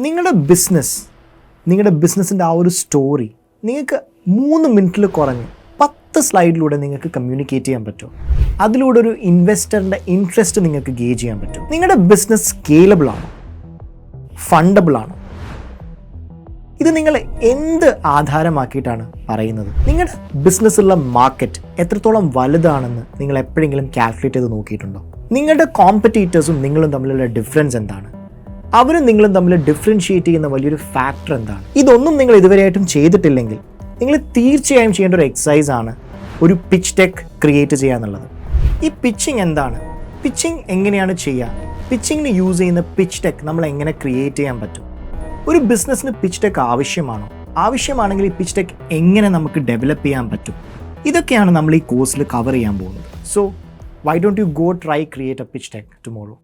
നിങ്ങളുടെ ബിസിനസ്സിൻ്റെ ആ ഒരു സ്റ്റോറി നിങ്ങൾക്ക് 3 മിനിറ്റിൽ കുറഞ്ഞ് 10 സ്ലൈഡിലൂടെ നിങ്ങൾക്ക് കമ്മ്യൂണിക്കേറ്റ് ചെയ്യാൻ പറ്റും. അതിലൂടെ ഒരു ഇൻവെസ്റ്ററിൻ്റെ ഇൻട്രസ്റ്റ് നിങ്ങൾക്ക് ഗേജ് ചെയ്യാൻ പറ്റും. നിങ്ങളുടെ ബിസിനസ് സ്കെയിലബിൾ ആണോ, ഫണ്ടബിൾ ആണോ? ഇത് നിങ്ങൾ എന്ത് ആധാരമാക്കിയിട്ടാണ് പറയുന്നത്? നിങ്ങളുടെ ബിസിനസ്സുള്ള മാർക്കറ്റ് എത്രത്തോളം വലുതാണെന്ന് നിങ്ങൾ എപ്പോഴെങ്കിലും കാൽക്കുലേറ്റ് ചെയ്ത് നോക്കിയിട്ടുണ്ടോ? നിങ്ങളുടെ കോമ്പറ്റീറ്റേഴ്സും നിങ്ങളും തമ്മിലുള്ള ഡിഫറൻസ് എന്താണ്? അവരും നിങ്ങളും തമ്മിൽ ഡിഫറൻഷിയേറ്റ് ചെയ്യുന്ന വലിയൊരു ഫാക്ടർ എന്താണ്? ഇതൊന്നും നിങ്ങൾ ഇതുവരെയായിട്ടും ചെയ്തിട്ടില്ലെങ്കിൽ നിങ്ങൾ തീർച്ചയായും ചെയ്യേണ്ട ഒരു എക്സസൈസ് ആണ് ഒരു പിച്ച് ഡെക്ക് ക്രിയേറ്റ് ചെയ്യുക എന്നുള്ളത്. ഈ പിച്ചിങ് എന്താണ്? പിച്ചിങ് എങ്ങനെയാണ് ചെയ്യുക? പിച്ചിങ്ങിന് യൂസ് ചെയ്യുന്ന പിച്ച് ഡെക്ക് നമ്മൾ എങ്ങനെ ക്രിയേറ്റ് ചെയ്യാൻ പറ്റും? ഒരു ബിസിനസ്സിന് പിച്ച് ഡെക്ക് ആവശ്യമാണോ? ആവശ്യമാണെങ്കിൽ ഈ പിച്ച് ഡെക്ക് എങ്ങനെ നമുക്ക് ഡെവലപ്പ് ചെയ്യാൻ പറ്റും? ഇതൊക്കെയാണ് നമ്മൾ ഈ കോഴ്സിൽ കവർ ചെയ്യാൻ പോകുന്നത്. So why don't you go try create A pitch deck tomorrow?